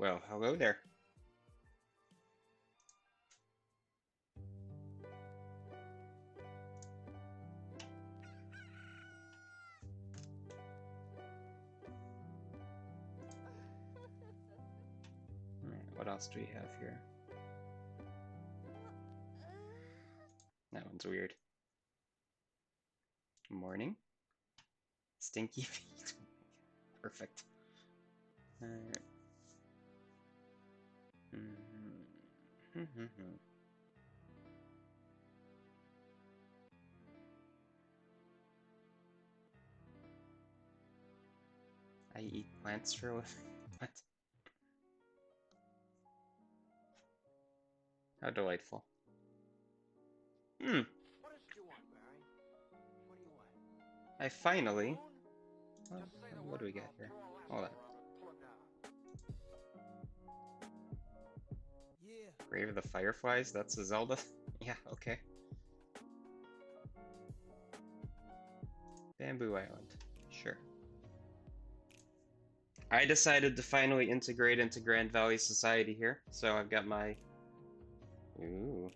Well, hello there. What else do we have here? That one's weird. Morning. Stinky feet. Perfect. Alright. I eat plants for a living. What? How delightful. What is it you want, Barry? What do you want? I finally. Just say the What do we got I'll here? throw a Hold on. lasso around and pull it down. Yeah. Grave of the Fireflies? That's a Zelda? Yeah, okay. Bamboo Island. Sure. I decided to finally integrate into Grand Valley Society here, so I've got my... Ooh.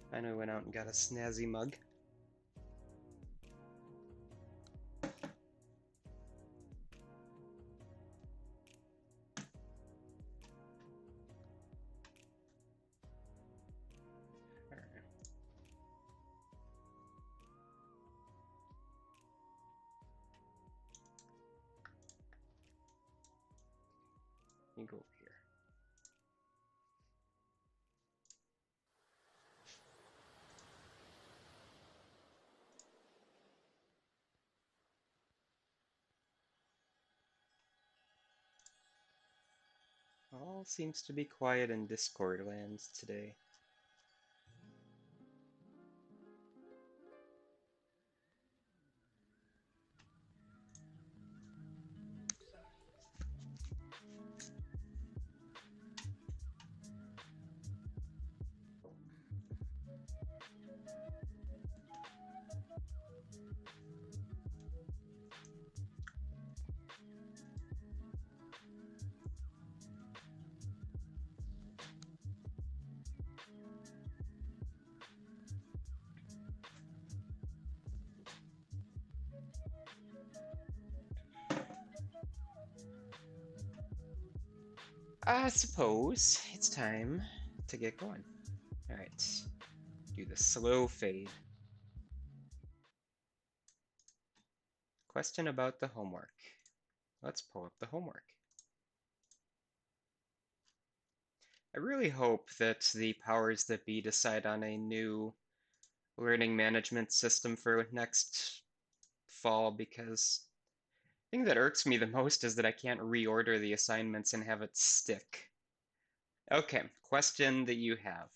Finally went out and got a snazzy mug. You go over here. All seems to be quiet in Discord lands today. I suppose it's time to get going. Alright, do the slow fade. Question about the homework. Let's pull up the homework. I really hope that the powers that be decide on a new learning management system for next fall, because the thing that irks me the most is that I can't reorder the assignments and have it stick. Okay, question that you have.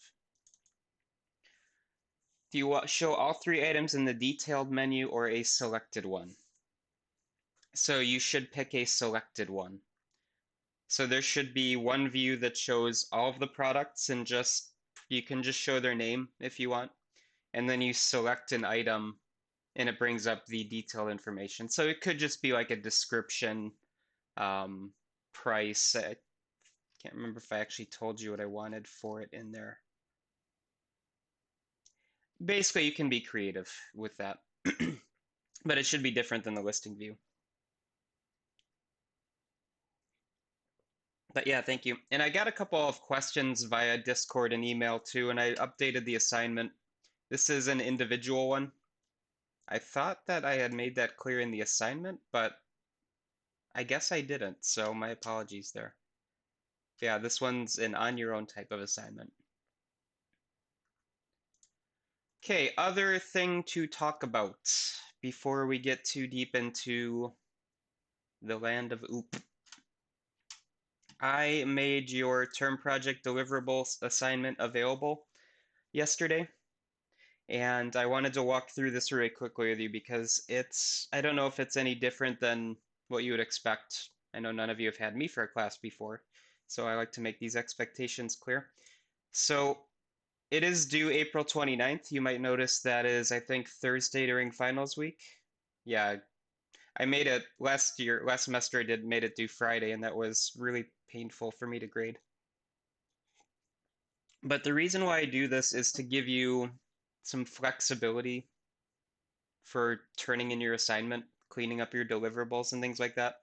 Do you show all 3 items in the detailed menu or a selected one? So you should pick a selected one. So there should be one view that shows all of the products and you can just show their name if you want. And then you select an item and it brings up the detailed information. So it could just be like a description, price. I can't remember if I actually told you what I wanted for it in there. Basically, you can be creative with that, but it should be different than the listing view. But yeah, thank you. And I got a couple of questions via Discord and email too, and I updated the assignment. This is an individual one. I thought that I had made that clear in the assignment, but I guess I didn't, so my apologies there. Yeah, this one's an on your own type of assignment. Okay, other thing to talk about before we get too deep into the land of OOP. I made your term project deliverable assignment available yesterday, and I wanted to walk through this really quickly with you because I don't know if it's any different than what you would expect. I know none of you have had me for a class before, so I like to make these expectations clear. So it is due April 29th. You might notice that is, I think, Thursday during finals week. Yeah, I made it last semester I made it due Friday, and that was really painful for me to grade. But the reason why I do this is to give you some flexibility for turning in your assignment, cleaning up your deliverables and things like that.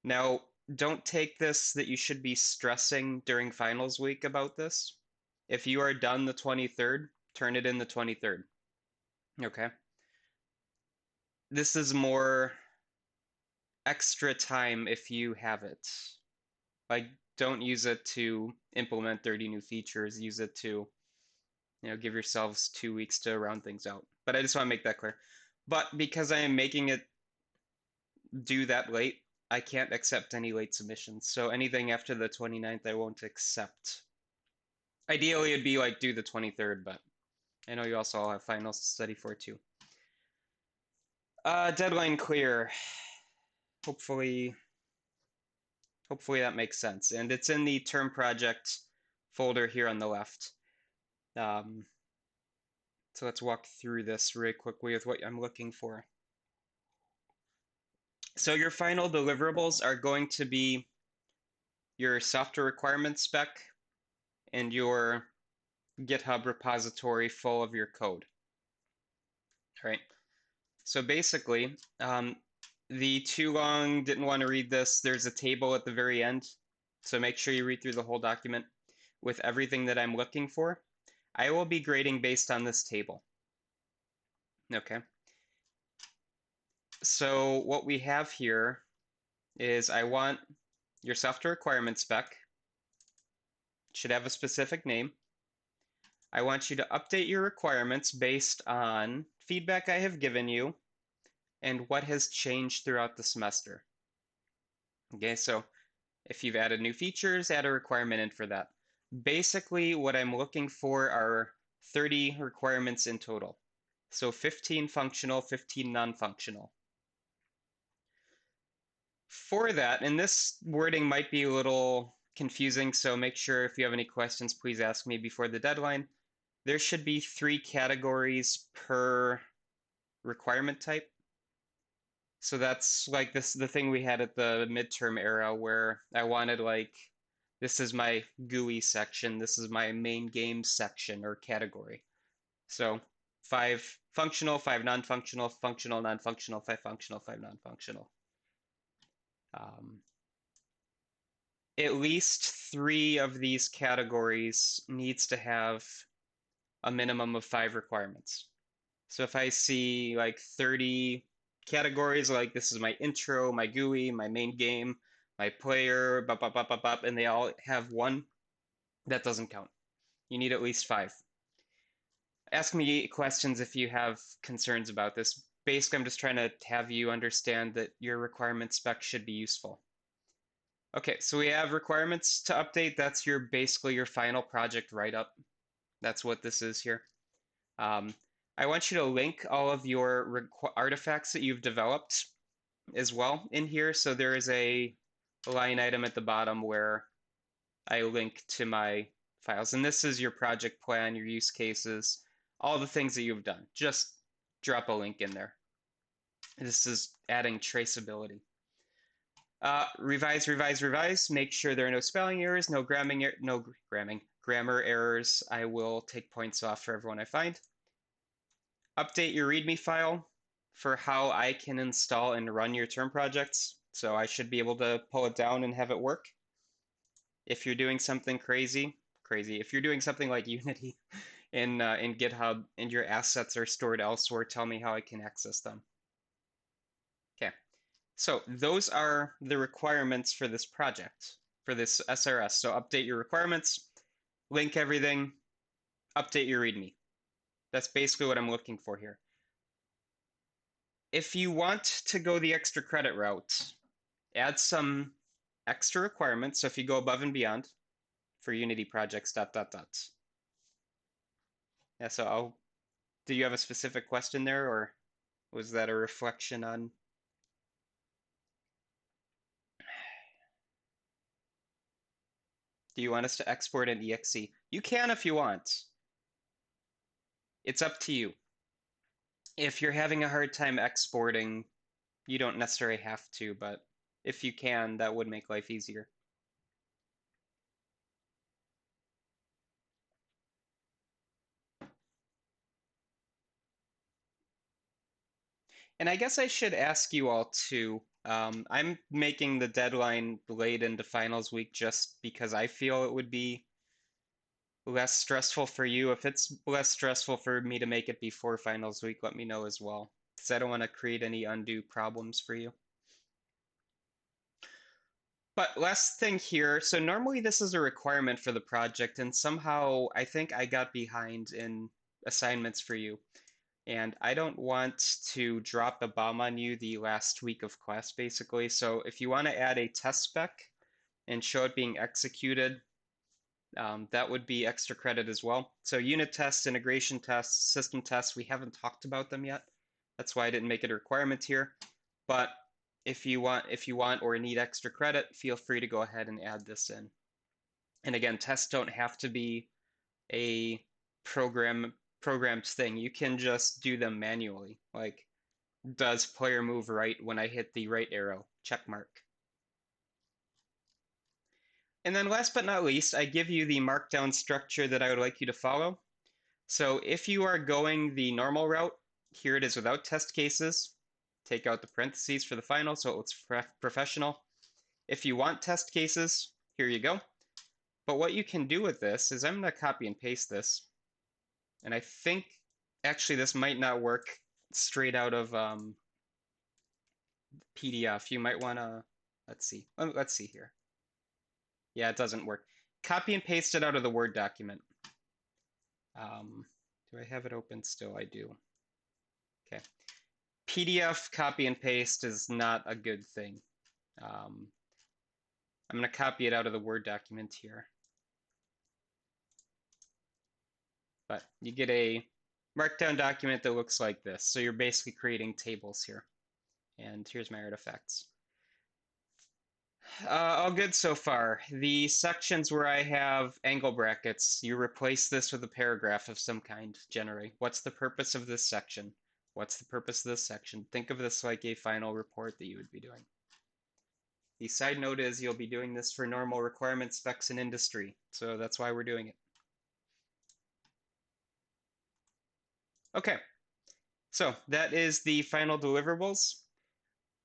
Now, don't take this that you should be stressing during finals week about this. If you are done the 23rd, turn it in the 23rd. Okay? This is more extra time if you have it. Like, don't use it to implement 30 new features. Use it to, give yourselves 2 weeks to round things out. But I just want to make that clear. But because I am making it due that late, I can't accept any late submissions. So anything after the 29th, I won't accept. Ideally, it'd be like due the 23rd, but I know you also all have finals to study for too. Deadline clear. Hopefully, hopefully that makes sense. And it's in the term project folder here on the left. So let's walk through this really quickly with what I'm looking for. So your final deliverables are going to be your software requirements spec and your GitHub repository full of your code. Right? So basically, the too long didn't want to read this. There's a table at the very end. So make sure you read through the whole document with everything that I'm looking for. I will be grading based on this table. Okay. So what we have here is I want your software requirement spec. Should have a specific name. I want you to update your requirements based on feedback I have given you and what has changed throughout the semester. Okay, so if you've added new features, add a requirement in for that. Basically, what I'm looking for are 30 requirements in total. So 15 functional, 15 non-functional. For that, and this wording might be a little confusing, so make sure if you have any questions, please ask me before the deadline. There should be 3 categories per requirement type. So that's like the thing we had at the midterm era where I wanted like, this is my GUI section, this is my main game section or category. So 5 functional, 5 non-functional, functional, non-functional, 5 functional, 5 non-functional. At least 3 of these categories needs to have a minimum of 5 requirements. So if I see like 30 categories, like this is my intro, my GUI, my main game, my player, bop, bop, bop, bop, bop, and they all have 1, that doesn't count. You need at least 5. Ask me questions if you have concerns about this. Basically, I'm just trying to have you understand that your requirement spec should be useful. Okay, so we have requirements to update. That's basically your final project write-up. That's what this is here. I want you to link all of your artifacts that you've developed as well in here. So there is a line item at the bottom where I link to my files. And this is your project plan, your use cases, all the things that you've done. Just drop a link in there. This is adding traceability. Revise, revise, revise. Make sure there are no spelling errors, no grammar errors. I will take points off for everyone I find. Update your README file for how I can install and run your term projects. So I should be able to pull it down and have it work. If you're doing something crazy. If you're doing something like Unity in GitHub and your assets are stored elsewhere, tell me how I can access them. Okay, so those are the requirements for this project, for this SRS. So update your requirements, link everything, update your README. That's basically what I'm looking for here. If you want to go the extra credit route, add some extra requirements. So if you go above and beyond for Unity projects, ... Yeah, so do you have a specific question there, or was that a reflection on? Do you want us to export an exe? You can if you want. It's up to you. If you're having a hard time exporting, You don't necessarily have to, but if you can, that would make life easier. And I guess I should ask you all too. I'm making the deadline late into finals week just because I feel it would be less stressful for you. If it's less stressful for me to make it before finals week, let me know as well, because I don't want to create any undue problems for you. But last thing here, so normally this is a requirement for the project, and somehow I think I got behind in assignments for you. And I don't want to drop a bomb on you the last week of class, basically. So if you want to add a test spec and show it being executed, that would be extra credit as well. So unit tests, integration tests, system tests, we haven't talked about them yet. That's why I didn't make it a requirement here. But if you want or need extra credit, feel free to go ahead and add this in. And again, tests don't have to be a programmed thing. You can just do them manually. Like, does player move right when I hit the right arrow? Check mark. And then last but not least, I give you the markdown structure that I would like you to follow. So if you are going the normal route, here it is without test cases. Take out the parentheses for the final so it looks professional. If you want test cases, here you go. But what you can do with this is I'm going to copy and paste this. And I think actually this might not work straight out of PDF. You might want to, let's see here. Yeah, it doesn't work. Copy and paste it out of the Word document. Do I have it open still? I do. Okay. PDF copy and paste is not a good thing. I'm going to copy it out of the Word document here. But you get a markdown document that looks like this. So you're basically creating tables here. And here's my artifacts. All good so far. The sections where I have angle brackets, you replace this with a paragraph of some kind, generally. What's the purpose of this section? What's the purpose of this section? Think of this like a final report that you would be doing. The side note is you'll be doing this for normal requirement specs in industry, so that's why we're doing it. Okay, so that is the final deliverables.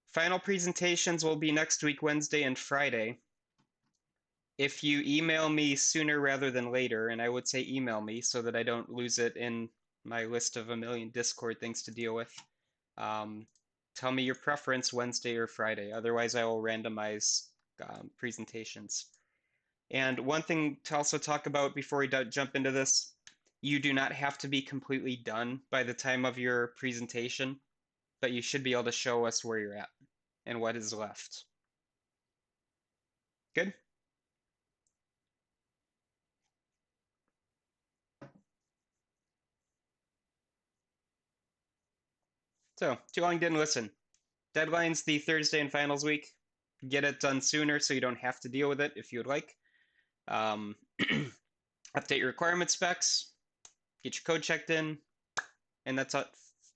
Final presentations will be next week, Wednesday and Friday. If you email me sooner rather than later, and I would say email me so that I don't lose it in my list of a million Discord things to deal with, tell me your preference Wednesday or Friday. Otherwise, I will randomize presentations. And one thing to also talk about before we jump into this, you do not have to be completely done by the time of your presentation, but you should be able to show us where you're at and what is left. Good? So, too long didn't listen. Deadline's the Thursday and finals week. Get it done sooner so you don't have to deal with it if you would like. Update your requirement specs, get your code checked in, and that's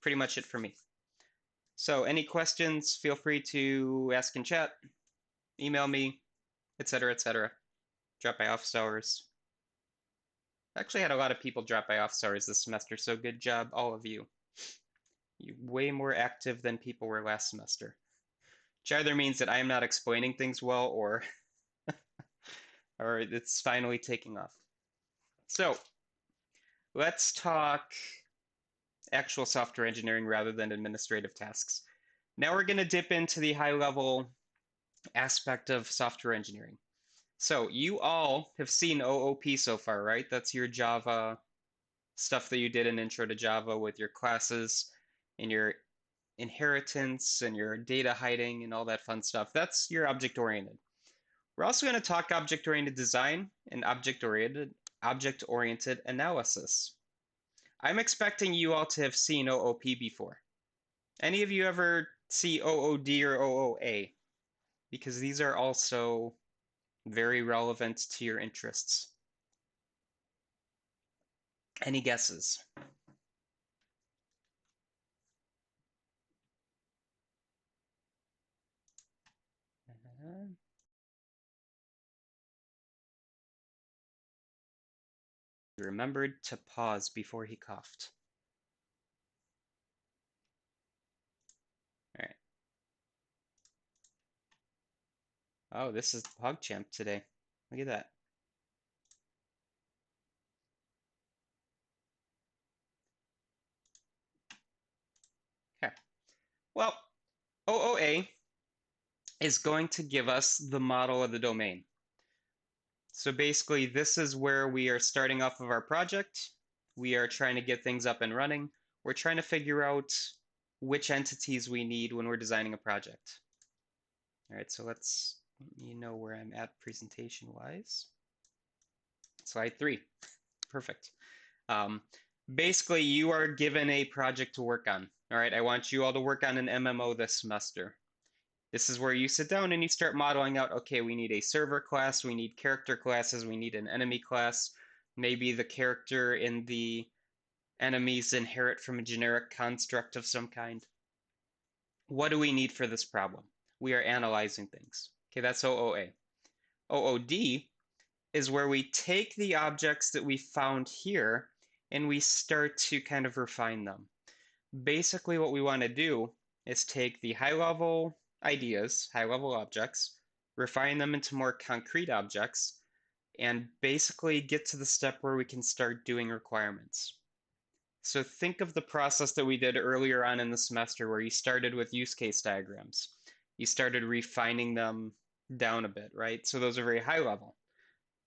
pretty much it for me. So any questions, feel free to ask in chat, email me, etc., etc. Drop by office hours. I actually had a lot of people drop by office hours this semester, so good job, all of you. You're way more active than people were last semester. Which either means that I am not explaining things well or it's finally taking off. So let's talk actual software engineering rather than administrative tasks. Now we're going to dip into the high level aspect of software engineering. So you all have seen OOP so far, right? That's your Java stuff that you did in Intro to Java with your classes and your inheritance and your data hiding and all that fun stuff. That's your object-oriented. We're also going to talk object-oriented design and object-oriented analysis. I'm expecting you all to have seen OOP before. Any of you ever see OOD or OOA? Because these are also very relevant to your interests. Any guesses? He remembered to pause before he coughed. All right. Oh, this is the PogChamp today. Look at that. Okay. Well, OOA is going to give us the model of the domain. So basically, this is where we are starting off of our project. We are trying to get things up and running. We're trying to figure out which entities we need when we're designing a project. All right, so let me know where I'm at presentation-wise. Slide 3. Perfect. Basically, you are given a project to work on. All right, I want you all to work on an MMO this semester. This is where you sit down and you start modeling out, okay, we need a server class, we need character classes, we need an enemy class. Maybe the character and the enemies inherit from a generic construct of some kind. What do we need for this problem? We are analyzing things. Okay, that's OOA. OOD is where we take the objects that we found here and we start to kind of refine them. Basically, what we want to do is take the high-level ideas, high-level objects, refine them into more concrete objects, and basically get to the step where we can start doing requirements. So think of the process that we did earlier on in the semester where you started with use case diagrams. You started refining them down a bit, right? So those are very high level.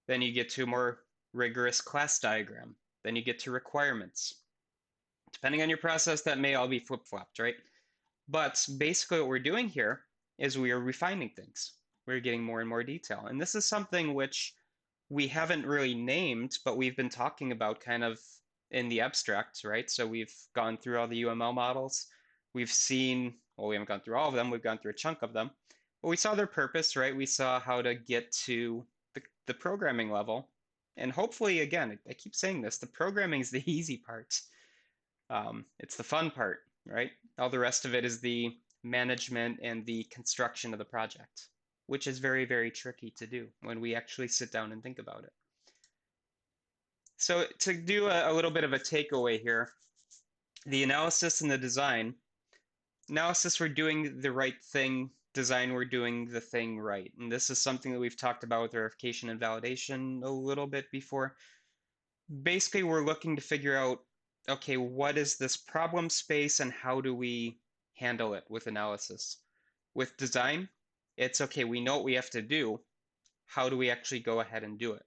Then you get to a more rigorous class diagram. Then you get to requirements. Depending on your process, that may all be flip-flopped, right? But basically what we're doing here is we are refining things. We're getting more and more detail. And this is something which we haven't really named, but we've been talking about kind of in the abstract, right? So we've gone through all the UML models. We've seen, well, we haven't gone through all of them. We've gone through a chunk of them. But we saw their purpose, right? We saw how to get to the programming level. And hopefully, again, I keep saying this, the programming is the easy part. It's the fun part, right? All the rest of it is the management and the construction of the project, which is very, very tricky to do when we actually sit down and think about it. So to do a little bit of a takeaway here, the analysis and the design. Analysis, we're doing the right thing. Design, we're doing the thing right. And this is something that we've talked about with verification and validation a little bit before. Basically, we're looking to figure out, okay, what is this problem space and how do we handle it with analysis? With design, it's okay, we know what we have to do. How do we actually go ahead and do it?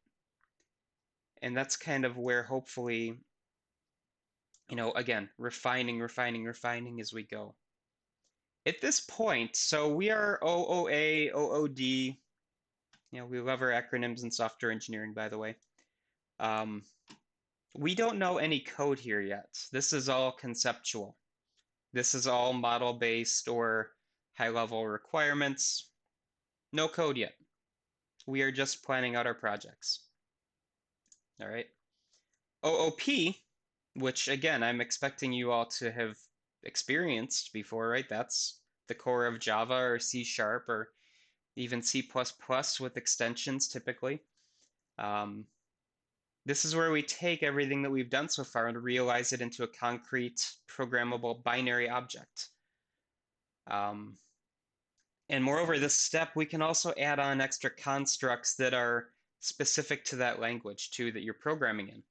And that's kind of where hopefully, again, refining as we go. At this point, so we are OOA, OOD. We love our acronyms in software engineering, by the way. We don't know any code here yet. This is all conceptual. This is all model-based or high-level requirements. No code yet. We are just planning out our projects. All right. OOP, which again, I'm expecting you all to have experienced before, right? That's the core of Java or C# or even C++ with extensions typically. This is where we take everything that we've done so far and realize it into a concrete programmable binary object. And moreover, this step, we can also add on extra constructs that are specific to that language too that you're programming in.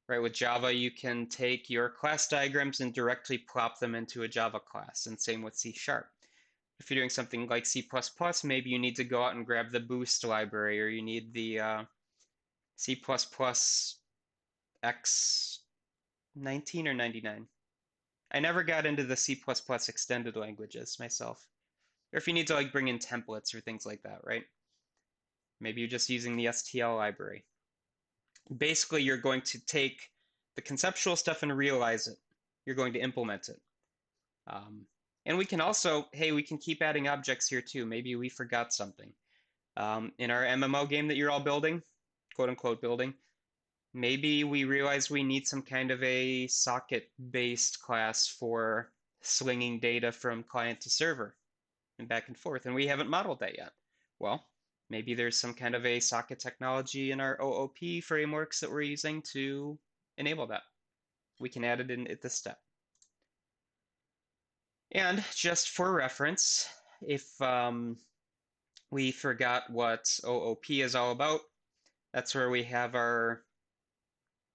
Right, with Java, you can take your class diagrams and directly plop them into a Java class, and same with C#. If you're doing something like C++, maybe you need to go out and grab the boost library, or you need the C++ X 19 or 99. I never got into the C++ extended languages myself. Or if you need to like bring in templates or things like that, right? Maybe you're just using the STL library. Basically, you're going to take the conceptual stuff and realize it. You're going to implement it. And we can also, hey, we can keep adding objects here too. Maybe we forgot something. In our MMO game that you're all building, quote unquote building, maybe we realize we need some kind of a socket-based class for slinging data from client to server and back and forth, and we haven't modeled that yet. Well, maybe there's some kind of a socket technology in our OOP frameworks that we're using to enable that. We can add it in at this step. And just for reference, if we forgot what OOP is all about, that's where we have our,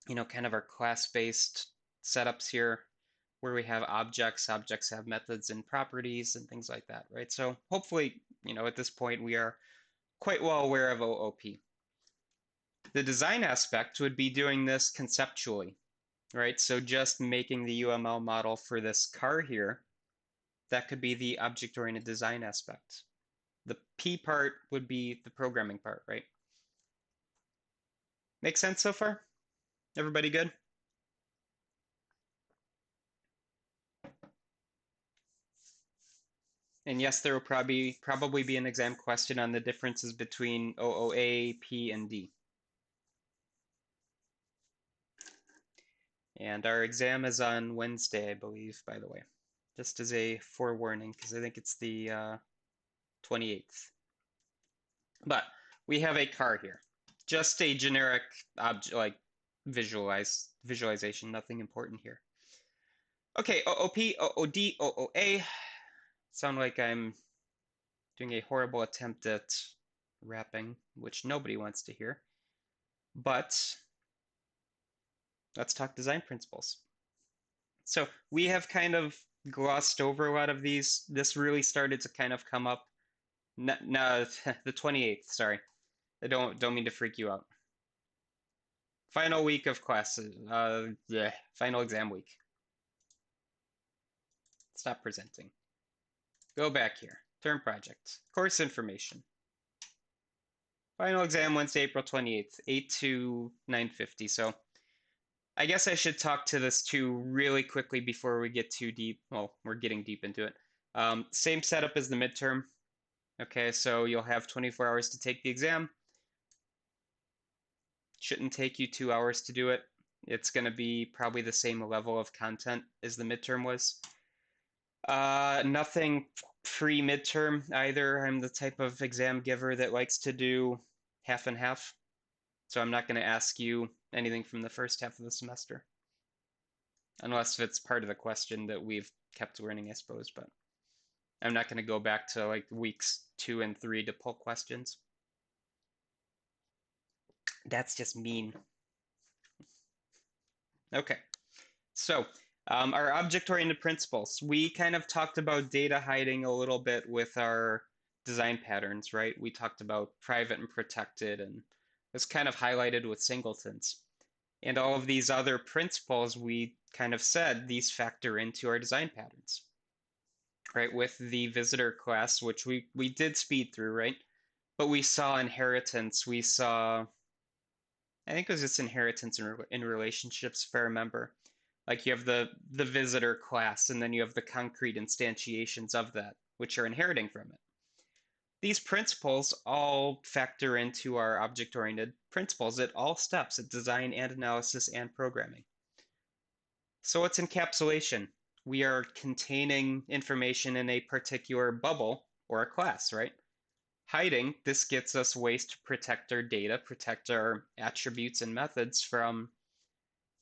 kind of our class-based setups here, where we have objects have methods and properties and things like that, right? So hopefully, at this point, we are quite well aware of OOP. The design aspect would be doing this conceptually, right? So just making the UML model for this car here, that could be the object-oriented design aspect. The P part would be the programming part, right? Make sense so far? Everybody good? And yes, there will probably be an exam question on the differences between OOA, P, and D. And our exam is on Wednesday, I believe, by the way. Just as a forewarning, because I think it's the 28th. But we have a car here. Just a generic object, like visualization, nothing important here. Okay, OOP, OOD, OOA. Sound like I'm doing a horrible attempt at rapping, which nobody wants to hear. But let's talk design principles. So we have kind of glossed over a lot of these. This really started to kind of come up. No, the 28th, sorry. I don't mean to freak you out. Final week of classes. Yeah, final exam week. Stop presenting. Go back here. Term project. Course information. Final exam Wednesday, April 28th, 8 to 9:50. So I guess I should talk to this too really quickly before we get too deep. Well, we're getting deep into it. Same setup as the midterm. Okay, so you'll have 24 hours to take the exam. Shouldn't take you 2 hours to do it. It's going to be probably the same level of content as the midterm was. Nothing pre-midterm either. I'm the type of exam giver that likes to do half and half. So I'm not going to ask you anything from the first half of the semester. Unless it's part of the question that we've kept learning, I suppose. But I'm not going to go back to like weeks 2 and 3 to pull questions. That's just mean. Okay, so our object-oriented principles. We kind of talked about data hiding a little bit with our design patterns, right? We talked about private and protected, and it's kind of highlighted with singletons. And all of these other principles, we kind of said these factor into our design patterns, right? With the visitor class, which we did speed through, right? But we saw inheritance. We saw, I think it was just inheritance in relationships, if I remember. Like you have the visitor class, and then you have the concrete instantiations of that, which are inheriting from it. These principles all factor into our object-oriented principles at all steps, at design and analysis and programming. So what's encapsulation? We are containing information in a particular bubble or a class, right? Hiding, this gets us ways to protect our data, protect our attributes and methods from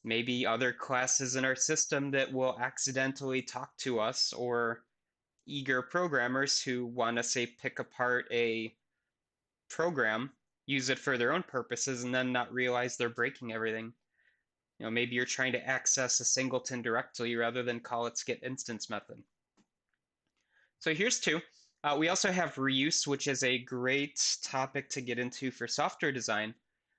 maybe other classes in our system that will accidentally talk to us, or eager programmers who want to, say, pick apart a program, use it for their own purposes, and then not realize they're breaking everything. Maybe you're trying to access a singleton directly rather than call its get instance method. So here's two. We also have reuse, which is a great topic to get into for software design.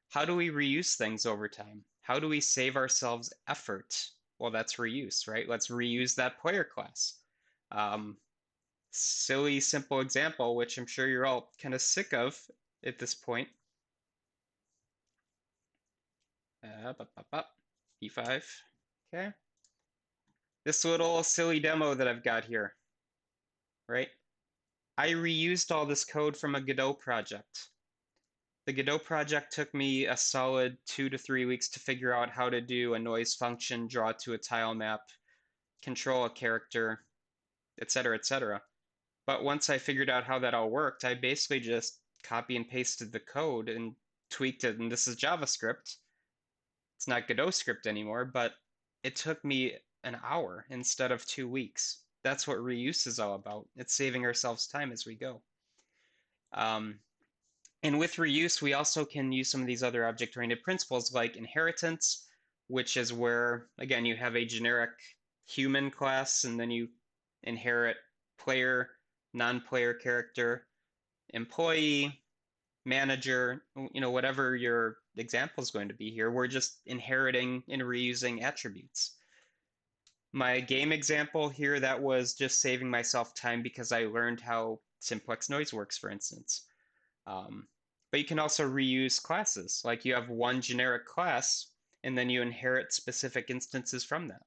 How do we reuse things over time? How do we save ourselves effort? Well, that's reuse, right? Let's reuse that player class. Silly, simple example, which I'm sure you're all kind of sick of at this point. E5. Okay. This little silly demo that I've got here, right? I reused all this code from a Godot project. The Godot project took me a solid 2 to 3 weeks to figure out how to do a noise function, draw to a tile map, control a character, etc., etc. But once I figured out how that all worked, I basically just copy and pasted the code and tweaked it, and this is JavaScript. It's not Godot script anymore, but it took me an hour instead of 2 weeks. That's what reuse is all about. It's saving ourselves time as we go. Um, and with reuse, we also can use some of these other object-oriented principles like inheritance, which is where, again, you have a generic human class, and then you inherit player, non-player character, employee, manager, whatever your example is going to be here. We're just inheriting and reusing attributes. My game example here, that was just saving myself time because I learned how simplex noise works, for instance. Um, but you can also reuse classes. Like you have one generic class, and then you inherit specific instances from that.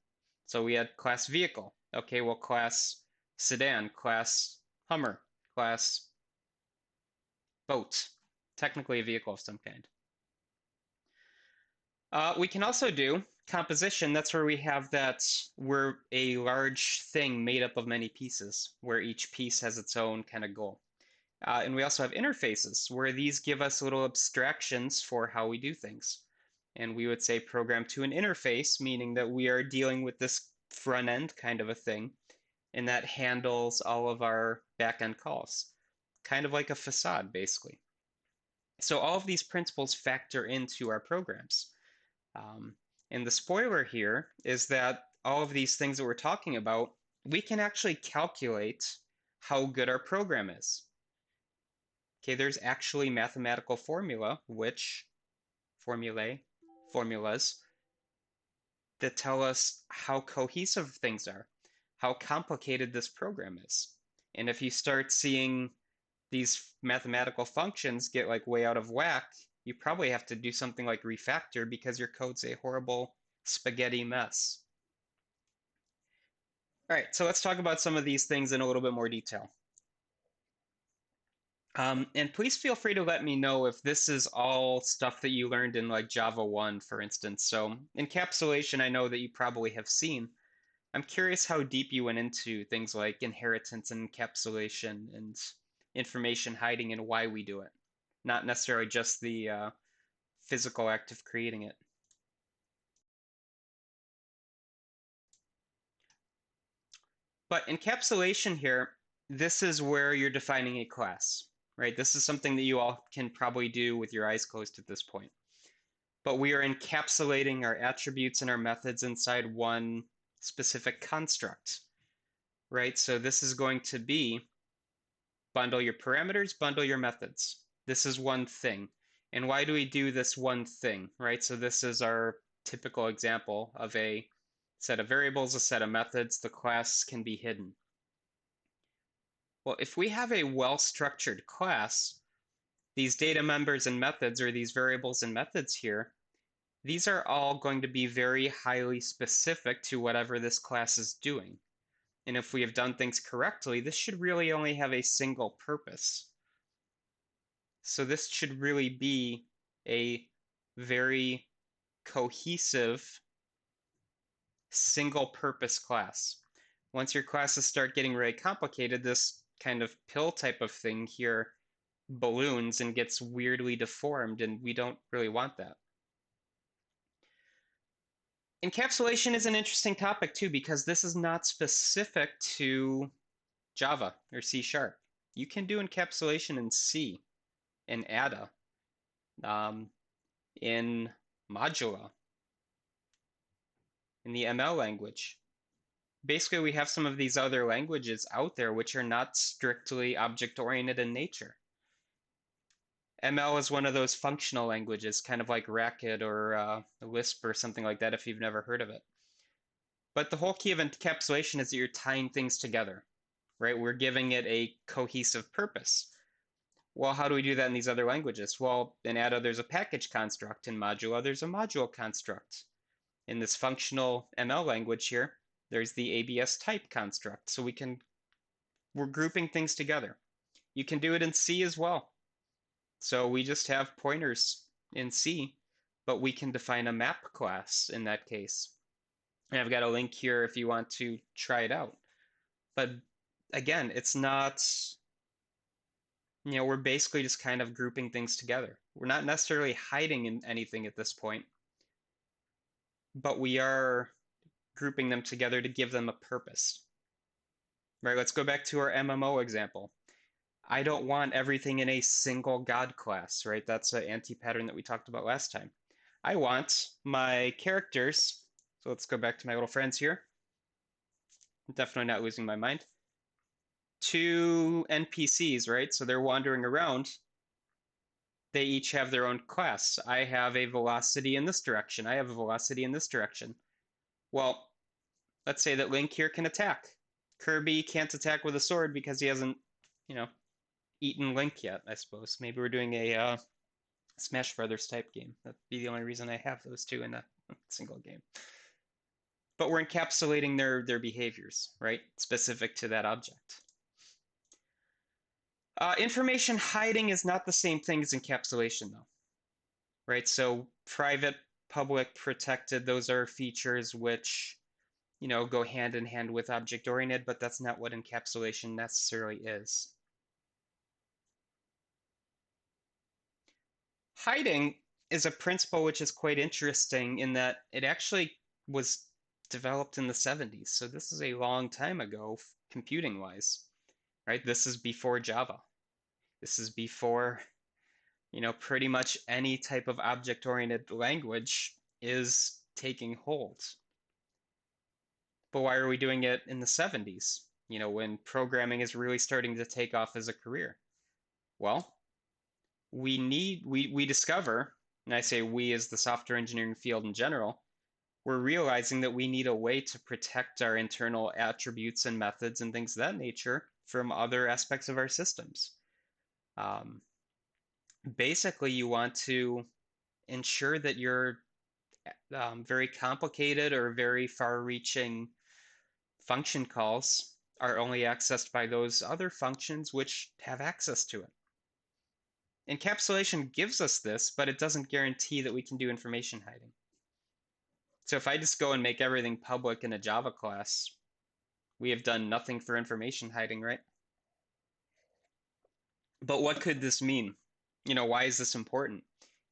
So we had class vehicle. Okay, well, class sedan, class Hummer, class boat. Technically a vehicle of some kind. We can also do composition. That's where we have that we're a large thing made up of many pieces, where each piece has its own kind of goal. And we also have interfaces, where these give us little abstractions for how we do things. And we would say program to an interface, meaning that we are dealing with this front end kind of a thing, and that handles all of our back end calls, kind of like a facade, basically. So all of these principles factor into our programs. Um, and the spoiler here is that all of these things that we're talking about, we can actually calculate how good our program is. Okay, there's actually mathematical formulas that tell us how cohesive things are, how complicated this program is. And if you start seeing these mathematical functions get like way out of whack, you probably have to do something like refactor because your code's a horrible spaghetti mess. All right, so let's talk about some of these things in a little bit more detail. And please feel free to let me know if this is all stuff that you learned in like Java 1, for instance. So encapsulation, I know that you probably have seen. I'm curious how deep you went into things like inheritance and encapsulation and information hiding and why we do it, not necessarily just the physical act of creating it. But encapsulation here, this is where you're defining a class, right? This is something that you all can probably do with your eyes closed at this point. But we are encapsulating our attributes and our methods inside one specific construct, right? So this is going to be bundle your parameters, bundle your methods. This is one thing. And why do we do this one thing, right? So this is our typical example of a set of variables, a set of methods. The class can be hidden. Well, if we have a well-structured class, these data members and methods, or these variables and methods here, these are all going to be very highly specific to whatever this class is doing. And if we have done things correctly, this should really only have a single purpose. So this should really be a very cohesive single purpose class. Once your classes start getting really complicated, this kind of pill type of thing here balloons and gets weirdly deformed, and we don't really want that. Encapsulation is an interesting topic too, because this is not specific to Java or C#. You can do encapsulation in C, in Ada, in Modula, in the ML language. Basically, we have some of these other languages out there which are not strictly object-oriented in nature. ML is one of those functional languages, kind of like Racket or Lisp or something like that if you've never heard of it. But the whole key of encapsulation is that you're tying things together, right? We're giving it a cohesive purpose. Well, how do we do that in these other languages? Well, in Ada, there's a package construct. In Modula, there's a module construct. In this functional ML language here, there's the ABS type construct. So we're grouping things together. You can do it in C as well. So we just have pointers in C, but we can define a map class in that case. And I've got a link here if you want to try it out. But again, it's not We're basically just kind of grouping things together. We're not necessarily hiding in anything at this point, but we are grouping them together to give them a purpose. Right, let's go back to our MMO example. I don't want everything in a single God class, right? That's an anti-pattern that we talked about last time. I want my characters, so let's go back to my little friends here. I'm definitely not losing my mind. Two NPCs, right? So they're wandering around. They each have their own class. I have a velocity in this direction. I have a velocity in this direction. Well, let's say that Link here can attack. Kirby can't attack with a sword because he hasn't, you know, eaten Link yet, I suppose. Maybe we're doing a Smash Brothers type game. That'd be the only reason I have those two in a single game. But we're encapsulating their behaviors, right? Specific to that object. Information hiding is not the same thing as encapsulation, though, right? So private, public, protected, those are features which, go hand in hand with object-oriented, but that's not what encapsulation necessarily is. Hiding is a principle which is quite interesting in that it actually was developed in the 70s. So this is a long time ago, computing wise, right? This is before Java. This is before, pretty much any type of object-oriented language is taking hold. But why are we doing it in the 70s? When programming is really starting to take off as a career? Well, we discover, and I say we as the software engineering field in general, we're realizing that we need a way to protect our internal attributes and methods and things of that nature from other aspects of our systems. Um, Basically, you want to ensure that your very complicated or very far-reaching function calls are only accessed by those other functions which have access to it. Encapsulation gives us this, but it doesn't guarantee that we can do information hiding. So if I just go and make everything public in a Java class, we have done nothing for information hiding, right? But what could this mean? Why is this important?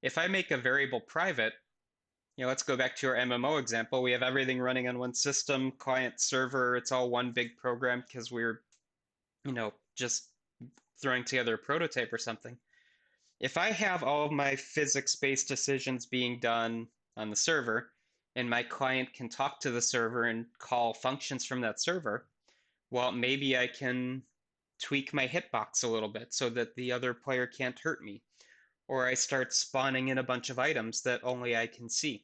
If I make a variable private, let's go back to our MMO example. We have everything running on one system, client, server, it's all one big program because we're, just throwing together a prototype or something. If I have all of my physics-based decisions being done on the server, and my client can talk to the server and call functions from that server, well, maybe I can tweak my hitbox a little bit so that the other player can't hurt me. Or I start spawning in a bunch of items that only I can see.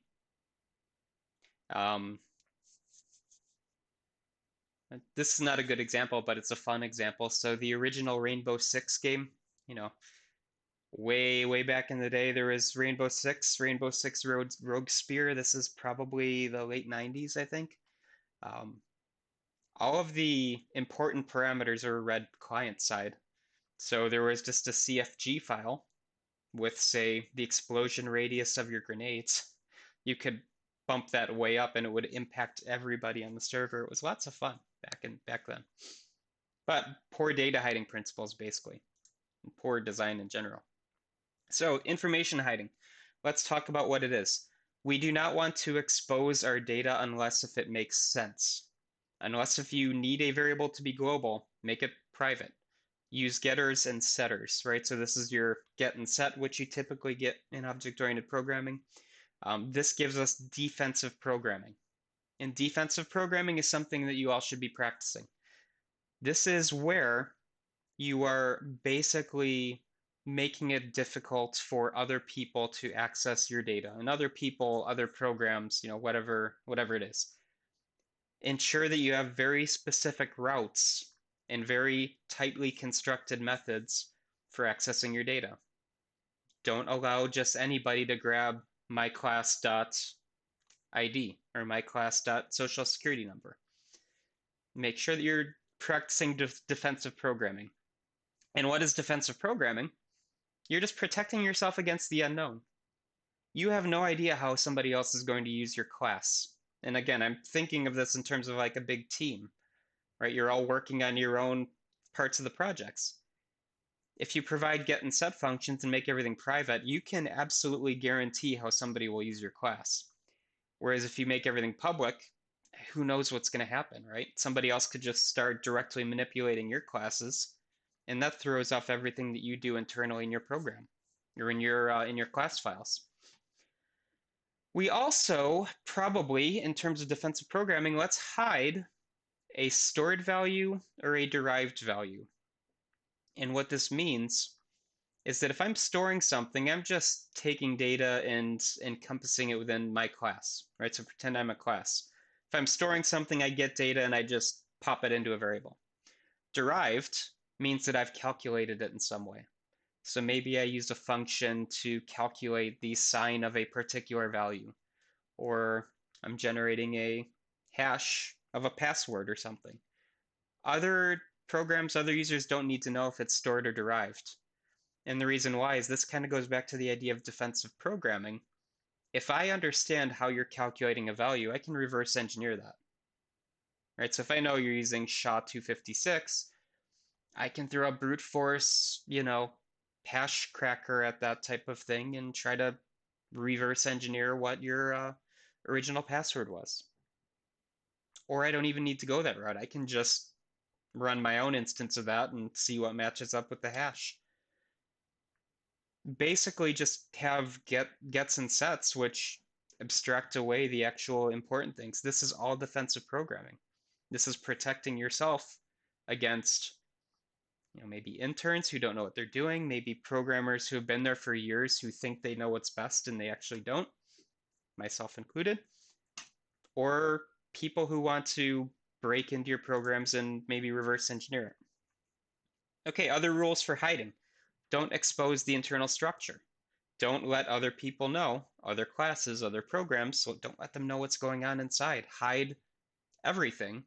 Um, this is not a good example, but it's a fun example. So the original Rainbow Six game, you know, way back in the day, there was Rainbow Six Rogue Spear. This is probably the late 90s, I think. Um, all of the important parameters are read client side. So there was just a CFG file with, say, the explosion radius of your grenades. You could bump that way up and it would impact everybody on the server. It was lots of fun back then. But poor data hiding principles, basically, and poor design in general. So information hiding. Let's talk about what it is. We do not want to expose our data unless if it makes sense. Unless if you need a variable to be global, make it private. Use getters and setters, right? So this is your get and set, which you typically get in object-oriented programming. This gives us defensive programming. And defensive programming is something that you all should be practicing. This is where you are basically making it difficult for other people to access your data and other people, other programs, whatever it is. Ensure that you have very specific routes and very tightly constructed methods for accessing your data. Don't allow just anybody to grab myclass.id or myclass.social security number. Make sure that you're practicing defensive programming. And what is defensive programming? You're just protecting yourself against the unknown. You have no idea how somebody else is going to use your class. And again, I'm thinking of this in terms of like a big team, right? You're all working on your own parts of the projects. If you provide get and set functions and make everything private, you can absolutely guarantee how somebody will use your class. Whereas if you make everything public, who knows what's going to happen, right? Somebody else could just start directly manipulating your classes, and that throws off everything that you do internally in your program or in your class files. We also probably, in terms of defensive programming, let's hide a stored value or a derived value. And what this means is that if I'm storing something, I'm just taking data and encompassing it within my class, right? So pretend I'm a class. If I'm storing something, I get data and I just pop it into a variable. Derived means that I've calculated it in some way. So maybe I use a function to calculate the sign of a particular value, or I'm generating a hash of a password or something. Other programs, other users don't need to know if it's stored or derived. And the reason why is this kind of goes back to the idea of defensive programming. If I understand how you're calculating a value, I can reverse engineer that. Right? So if I know you're using SHA-256, I can throw a brute force, hash cracker at that type of thing and try to reverse engineer what your original password was. Or I don't even need to go that route. I can just run my own instance of that and see what matches up with the hash. Basically just have gets and sets, which abstract away the actual important things. This is all defensive programming. This is protecting yourself against, maybe interns who don't know what they're doing, maybe programmers who have been there for years who think they know what's best and they actually don't, myself included, or people who want to break into your programs and maybe reverse engineer it. Okay, other rules for hiding. Don't expose the internal structure. Don't let other people know, other classes, other programs, so don't let them know what's going on inside. Hide everything.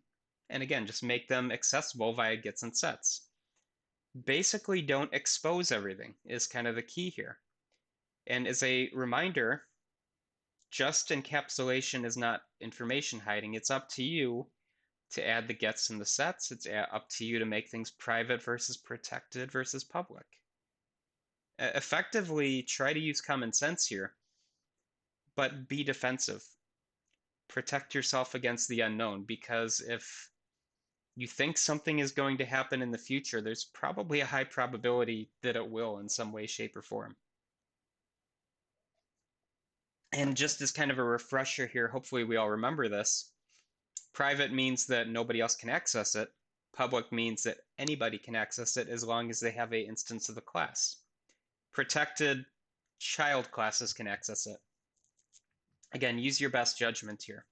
And again, just make them accessible via gets and sets. Basically, don't expose everything is kind of the key here. And as a reminder, just encapsulation is not information hiding. It's up to you to add the gets and the sets. It's up to you to make things private versus protected versus public. Effectively, try to use common sense here, but be defensive. Protect yourself against the unknown, because if you think something is going to happen in the future, there's probably a high probability that it will in some way, shape, or form. And just as kind of a refresher here, hopefully we all remember this. Private means that nobody else can access it. Public means that anybody can access it as long as they have an instance of the class. Protected, child classes can access it. Again, use your best judgment here.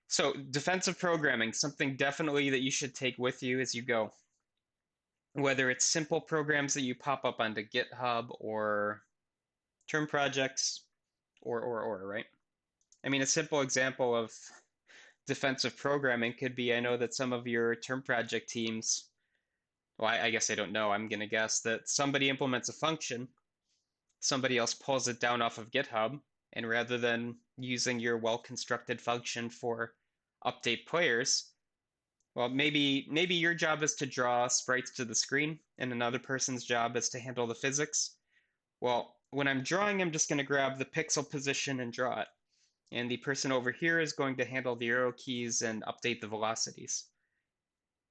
So defensive programming, something definitely that you should take with you as you go. Whether it's simple programs that you pop up onto GitHub or term projects or, right? I mean, a simple example of defensive programming could be, I know that some of your term project teams, well, I guess I don't know, I'm going to guess that somebody implements a function, somebody else pulls it down off of GitHub, and rather than using your well-constructed function for update players, well, maybe your job is to draw sprites to the screen, and another person's job is to handle the physics. Well, when I'm drawing, I'm just going to grab the pixel position and draw it. And the person over here is going to handle the arrow keys and update the velocities.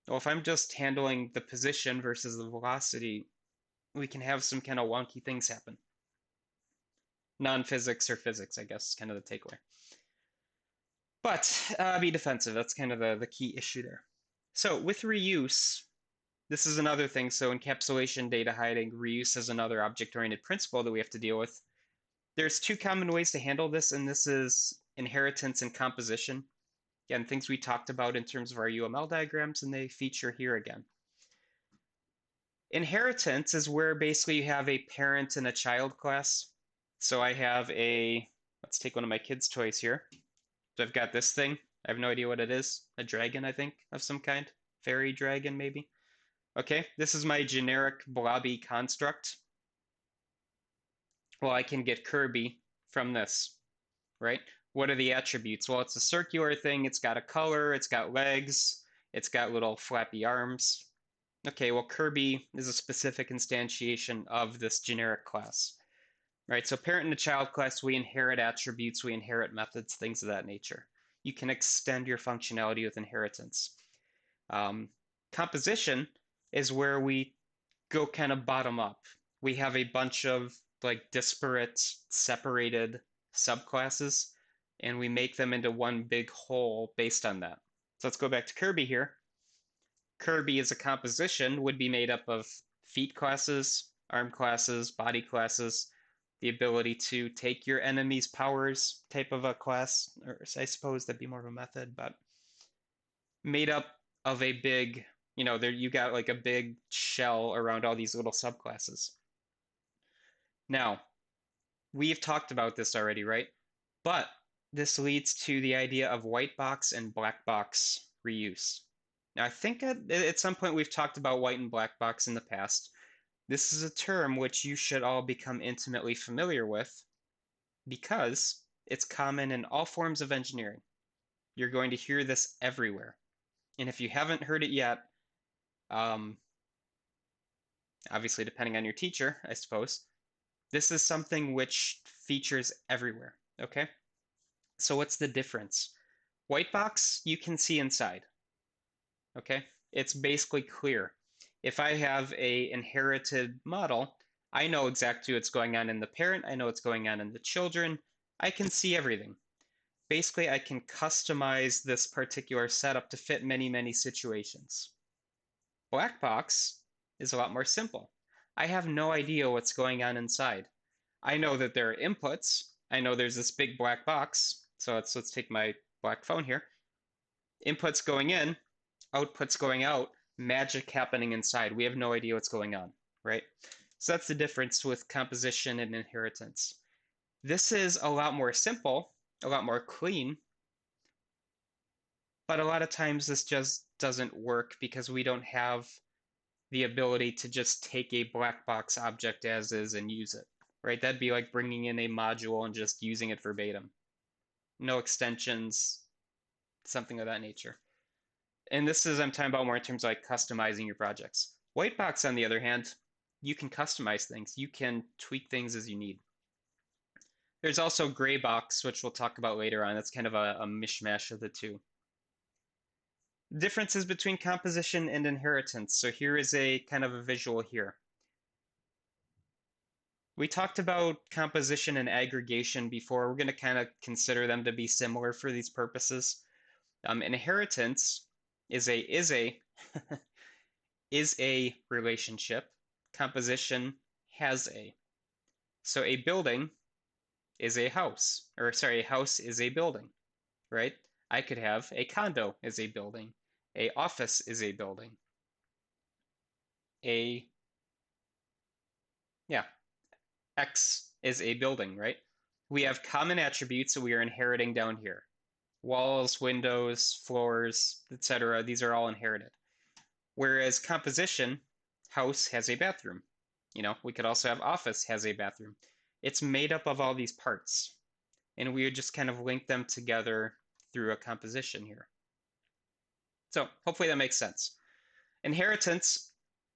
Well, if I'm just handling the position versus the velocity, we can have some kind of wonky things happen. Non-physics or physics, I guess, is kind of the takeaway. But be defensive. That's kind of the key issue there. So with reuse, this is another thing. So encapsulation, data hiding, reuse is another object-oriented principle that we have to deal with. There's two common ways to handle this, and this is inheritance and composition. Again, things we talked about in terms of our UML diagrams, and they feature here again. Inheritance is where basically you have a parent and a child class. So I have let's take one of my kids' toys here. So I've got this thing. I have no idea what it is. A dragon, I think, of some kind. Fairy dragon, maybe. Okay, this is my generic blobby construct. Well, I can get Kirby from this, right? What are the attributes? Well, it's a circular thing. It's got a color. It's got legs. It's got little flappy arms. Okay, well, Kirby is a specific instantiation of this generic class. Right, so parent and a child class, we inherit attributes, we inherit methods, things of that nature. You can extend your functionality with inheritance. Um, Composition is where we go kind of bottom up. We have a bunch of like disparate, separated subclasses, and we make them into one big whole based on that. So let's go back to Kirby here. Kirby as a composition would be made up of feat classes, arm classes, body classes, the ability to take your enemy's powers type of a class, or I suppose that'd be more of a method, but made up of a big, there you got like a big shell around all these little subclasses. Now, we've talked about this already, right? But this leads to the idea of white box and black box reuse. Now, I think at some point we've talked about white and black box in the past. This is a term which you should all become intimately familiar with because it's common in all forms of engineering. You're going to hear this everywhere. And if you haven't heard it yet, um, obviously depending on your teacher, I suppose, this is something which features everywhere, okay? So what's the difference? White box, you can see inside, okay? It's basically clear. If I have a inherited model, I know exactly what's going on in the parent, I know what's going on in the children, I can see everything. Basically, I can customize this particular setup to fit many, many situations. Black box is a lot more simple. I have no idea what's going on inside. I know that there are inputs. I know there's this big black box. So let's take my black phone here. Inputs going in, outputs going out, magic happening inside. We have no idea what's going on, right? So that's the difference with composition and inheritance. This is a lot more simple, a lot more clean, but a lot of times this just doesn't work because we don't have the ability to just take a black box object as is and use it, right? That'd be like bringing in a module and just using it verbatim. No extensions, something of that nature. And this is, I'm talking about more in terms of like customizing your projects. White box, on the other hand, you can customize things. You can tweak things as you need. There's also gray box, which we'll talk about later on. That's kind of a mishmash of the two. Differences between composition and inheritance. So here is a kind of a visual here. We talked about composition and aggregation before. We're going to kind of consider them to be similar for these purposes. Inheritance is a is a relationship. Composition has a. So a building is a house, or sorry, a house is a building, right? I could have a condo is a building, a office is a building, a yeah, X is a building, right? We have common attributes that we are inheriting down here. Walls, windows, floors, etc. These are all inherited. Whereas composition, house has a bathroom. We could also have office has a bathroom. It's made up of all these parts. And we would just kind of link them together through a composition here. So hopefully that makes sense. Inheritance,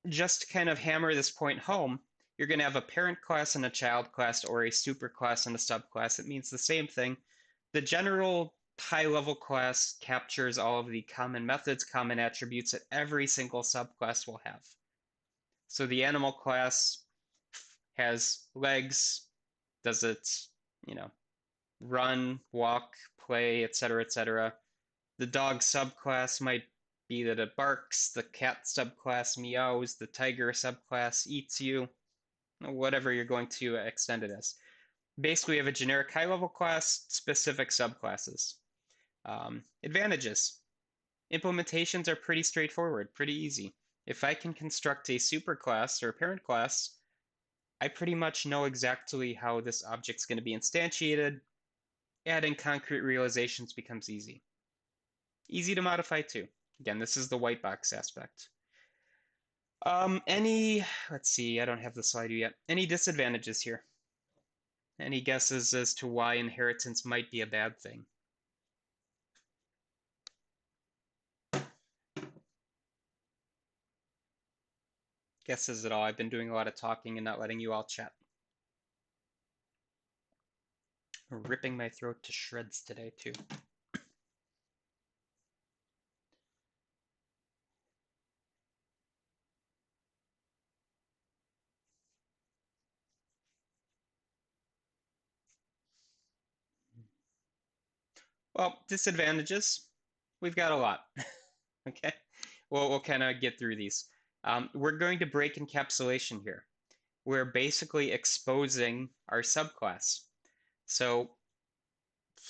just to kind of hammer this point home, you're going to have a parent class and a child class or a superclass and a subclass. It means the same thing. The general high-level class captures all of the common methods, common attributes that every single subclass will have. So the animal class has legs, does it, run, walk, play, etc., etc. The dog subclass might be that it barks, the cat subclass meows, the tiger subclass eats you, whatever you're going to extend it as. Basically, we have a generic high-level class, specific subclasses. Advantages. Implementations are pretty straightforward, pretty easy. If I can construct a superclass or a parent class, I pretty much know exactly how this object's going to be instantiated. Adding concrete realizations becomes easy. Easy to modify too. Again, this is the white box aspect. Let's see, I don't have the slide yet. Any disadvantages here? Any guesses as to why inheritance might be a bad thing? guesses at all? I've been doing a lot of talking and not letting you all chat. Ripping my throat to shreds today, too. Well, disadvantages, we've got a lot. Okay, well, we'll kind of get through these. We're going to break encapsulation here. We're basically exposing our subclass. So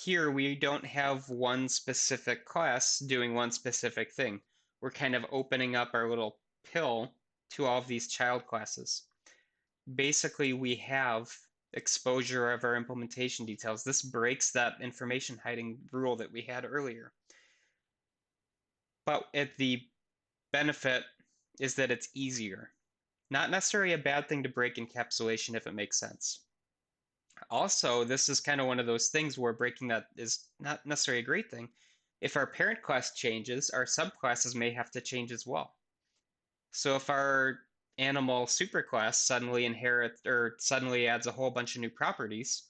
here we don't have one specific class doing one specific thing. We're kind of opening up our little pill to all of these child classes. Basically, we have exposure of our implementation details. This breaks that information hiding rule that we had earlier. But the benefit is that it's easier. Not necessarily a bad thing to break encapsulation if it makes sense. Also, this is kind of one of those things where breaking that is not necessarily a great thing. If our parent class changes, our subclasses may have to change as well. So if our animal superclass suddenly inherits or suddenly adds a whole bunch of new properties,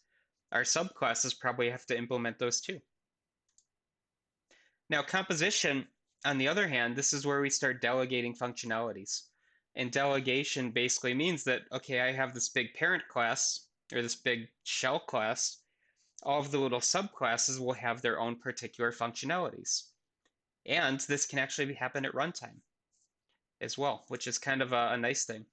our subclasses probably have to implement those too. Now, composition, on the other hand, this is where we start delegating functionalities. And delegation basically means that, okay, I have this big parent class or this big shell class. All of the little subclasses will have their own particular functionalities. And this can actually happen at runtime as well, which is kind of a nice thing.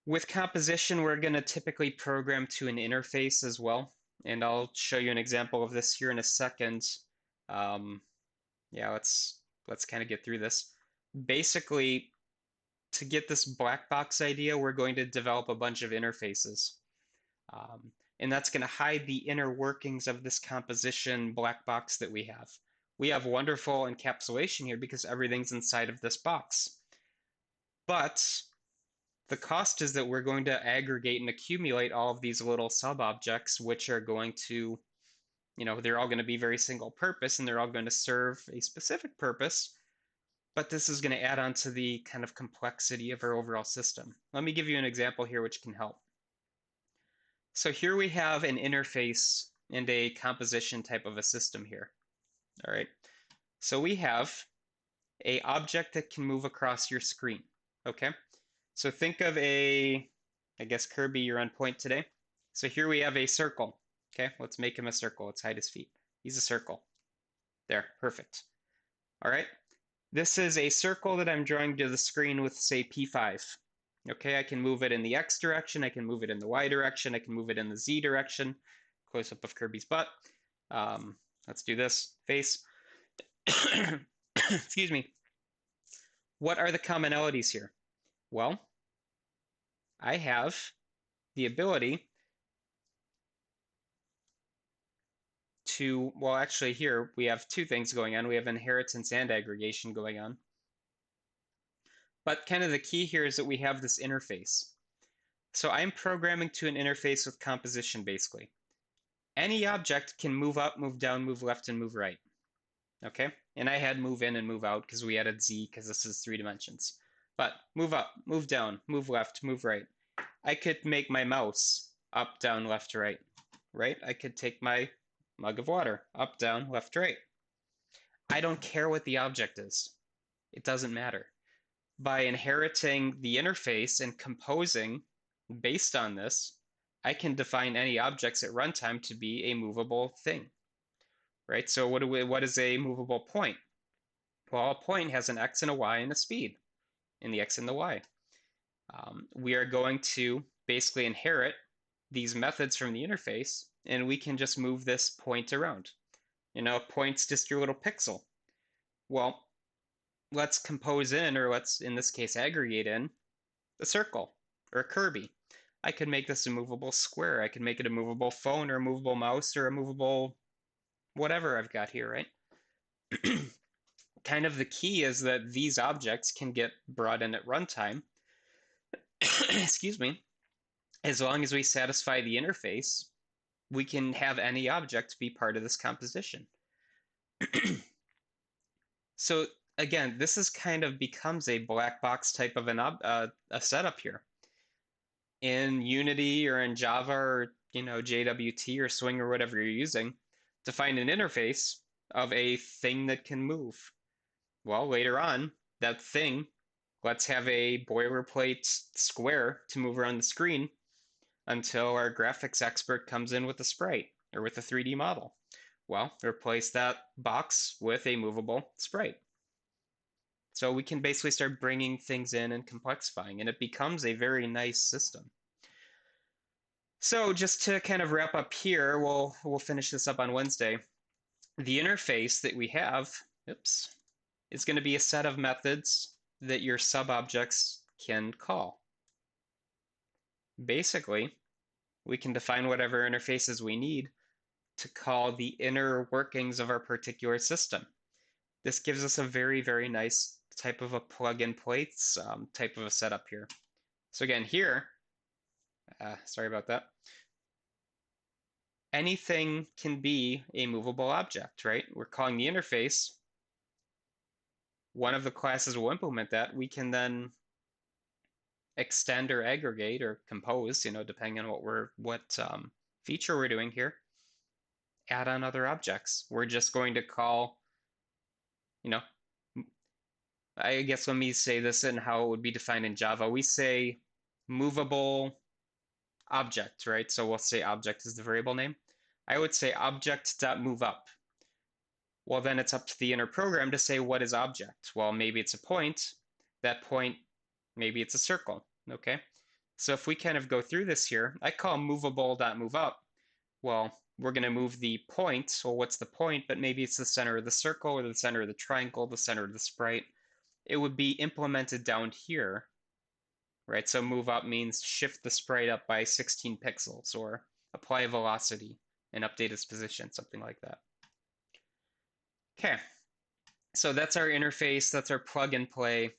With composition, we're going to typically program to an interface as well. And I'll show you an example of this here in a second. Yeah, let's kind of get through this. Basically, to get this black box idea, we're going to develop a bunch of interfaces. And that's going to hide the inner workings of this composition black box that we have. We have wonderful encapsulation here because everything's inside of this box. But the cost is that we're going to aggregate and accumulate all of these little sub-objects, which are going to, they're all going to be very single purpose and they're all going to serve a specific purpose. But this is going to add on to the kind of complexity of our overall system. Let me give you an example here which can help. So here we have an interface and a composition type of a system here. All right. So we have a object that can move across your screen. Okay. So think of I guess Kirby, you're on point today. So here we have a circle. Okay, let's make him a circle. Let's hide his feet. He's a circle. There, perfect. All right. This is a circle that I'm drawing to the screen with, say, P5. Okay, I can move it in the X direction. I can move it in the Y direction. I can move it in the Z direction. Close up of Kirby's butt. Let's do this. Face. Excuse me. What are the commonalities here? Well, I have the ability to, well, actually here we have two things going on. We have inheritance and aggregation going on. But kind of the key here is that we have this interface. So I'm programming to an interface with composition, basically. Any object can move up, move down, move left, and move right. Okay? And I had move in and move out because we added Z because this is 3 dimensions. But move up, move down, move left, move right. I could make my mouse up, down, left, right. Right? I could take my mug of water up, down, left, right. I don't care what the object is. It doesn't matter. By inheriting the interface and composing based on this, I can define any objects at runtime to be a movable thing, right? So what is a movable point? Well, a point has an x and a y and a speed in the x and the y. We are going to basically inherit these methods from the interface, and we can just move this point around. Point's just your little pixel. Well, let's compose in, or let's, in this case, aggregate in a circle or a Kirby. I could make this a movable square. I could make it a movable phone or a movable mouse or a movable whatever I've got here, right? Kind of the key is that these objects can get brought in at runtime, excuse me, as long as we satisfy the interface, we can have any object be part of this composition. So again, this is kind of becomes a black box type of a setup here. In Unity or in Java or JWT or Swing or whatever you're using, to find an interface of a thing that can move. Well, later on, that thing, let's have a boilerplate square to move around the screen until our graphics expert comes in with a sprite or with a 3D model. Well, replace that box with a movable sprite. So we can basically start bringing things in and complexifying, and it becomes a very nice system. So just to kind of wrap up here, we'll finish this up on Wednesday. The interface that we have, oops, is going to be a set of methods that your sub-objects can call. Basically, we can define whatever interfaces we need to call the inner workings of our particular system. This gives us a very, very nice type of a plug-and-play type of a setup here. So again, here, sorry about that. Anything can be a movable object, right? We're calling the interface. One of the classes will implement that. We can then extend or aggregate or compose, depending on what feature we're doing here, add on other objects. We're just going to call, I guess let me say this and how it would be defined in Java. We say movable object, right? So we'll say object is the variable name. I would say object.moveUp. Well, then it's up to the inner program to say what is object. Well, maybe it's a point. That point, maybe it's a circle, okay? So if we kind of go through this here, I call movable.moveUp. Well, we're going to move the point. Well, what's the point? But maybe it's the center of the circle or the center of the triangle, the center of the sprite. It would be implemented down here, right? So move up means shift the sprite up by 16 pixels or apply a velocity and update its position, something like that. Okay, so that's our interface. That's our plug and play.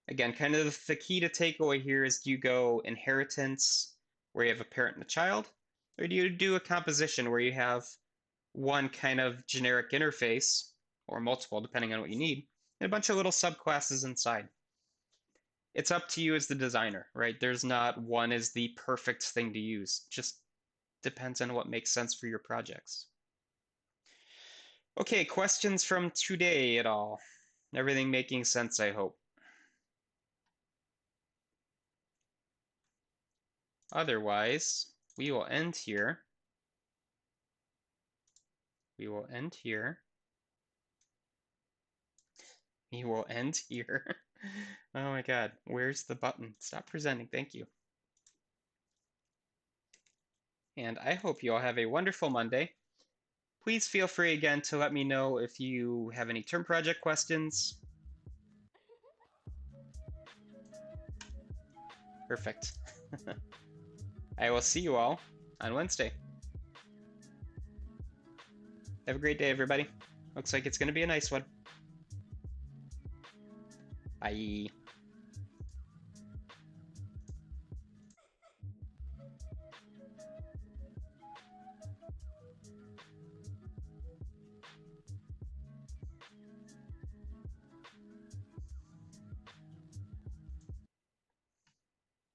Again, kind of the key to takeaway here is, do you go inheritance where you have a parent and a child, or do you do a composition where you have one kind of generic interface, or multiple depending on what you need, and a bunch of little subclasses inside? It's up to you as the designer, right? There's not one is the perfect thing to use. Just depends on what makes sense for your projects. Okay, questions from today at all? Everything making sense, I hope. Otherwise, we will end here. We will end here. We will end here. Oh my God, where's the button? Stop presenting, thank you. And I hope you all have a wonderful Monday. Please feel free again to let me know if you have any term project questions. Perfect. I will see you all on Wednesday. Have a great day, everybody. Looks like it's going to be a nice one. Bye.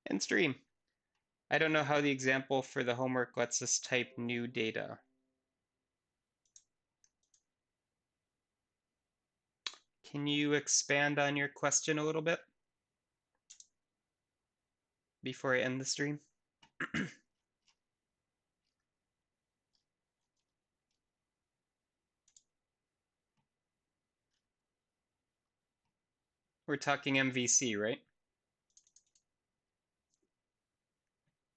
End stream. I don't know how the example for the homework lets us type new data. Can you expand on your question a little bit before I end the stream? We're talking MVC, right?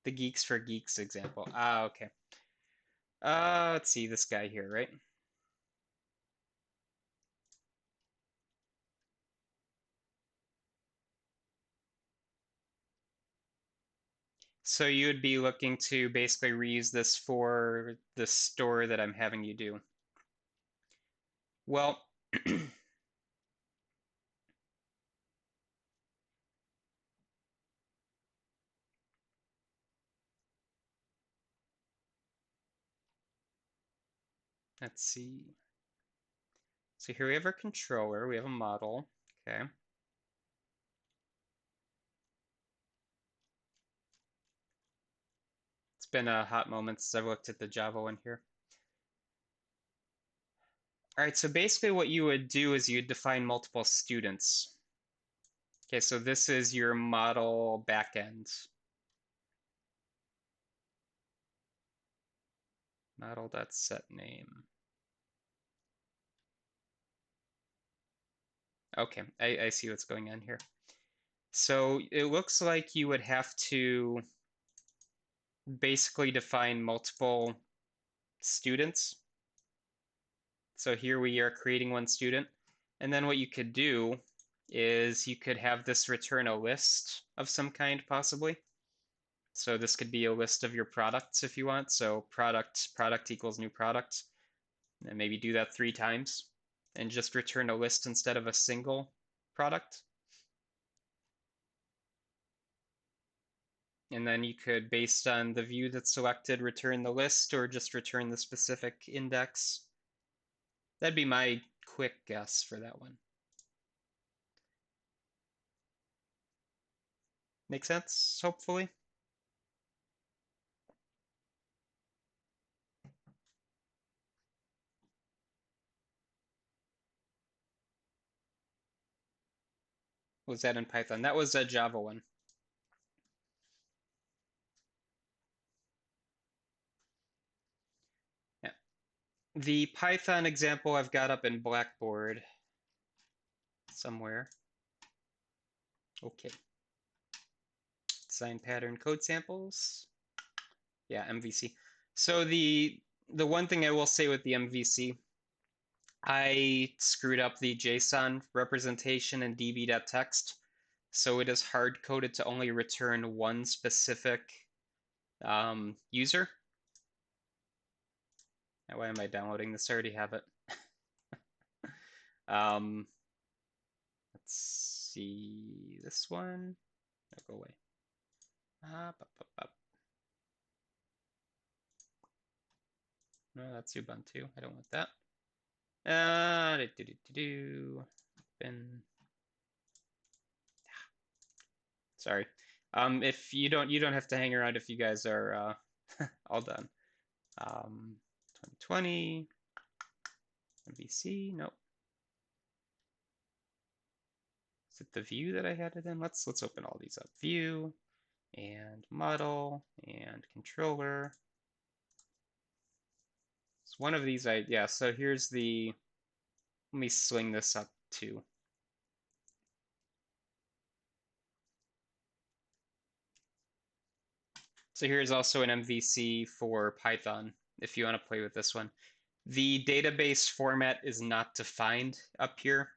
The Geeks for Geeks example. Ah, okay. Let's see this guy here, right? So you would be looking to basically reuse this for the store that I'm having you do. Well, let's see. So here we have our controller, we have a model. Okay. It's been a hot moment since I've looked at the Java one here. All right, so basically what you would do is you'd define multiple students. Okay, so this is your model backend. Model.setName. Okay, I see what's going on here. So it looks like you would have to basically define multiple students. So here we are creating one student. And then what you could do is you could have this return a list of some kind, possibly. So this could be a list of your products if you want. So product equals new product. And maybe do that 3 times and just return a list instead of a single product. And then you could, based on the view that's selected, return the list or just return the specific index. That'd be my quick guess for that one. Make sense, hopefully? Was that in Python? That was a Java one. Yeah. The Python example I've got up in Blackboard somewhere. Okay. Design pattern code samples. Yeah, MVC. So the one thing I will say with the MVC, I screwed up the JSON representation in db.text. So it is hard coded to only return one specific user. Now, why am I downloading this? I already have it. Let's see this one. Oh, go away. No, that's Ubuntu. I don't want that. Been sorry. If you don't have to hang around if you guys are all done. 2020 MVC. Nope. Is it the view that I had it in? Let's open all these up. View and model and controller. So one of these yeah, so here's the, let me swing this up too. So here's also an MVC for Python if you want to play with this one. The database format is not defined up here,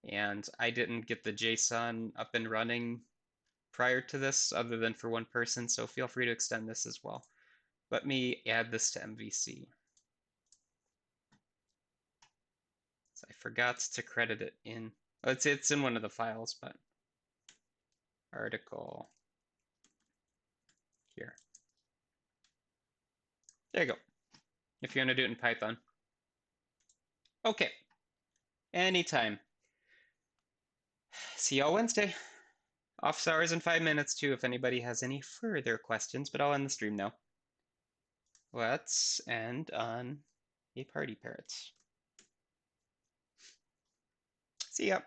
and I didn't get the JSON up and running prior to this other than for one person, so feel free to extend this as well. Let me add this to MVC. So I forgot to credit it in. Oh, it's in one of the files, but article here. There you go. If you want to do it in Python. Okay. Anytime. See y'all Wednesday. Office hours in 5 minutes too if anybody has any further questions, but I'll end the stream now. Let's end on a party parrot. See ya.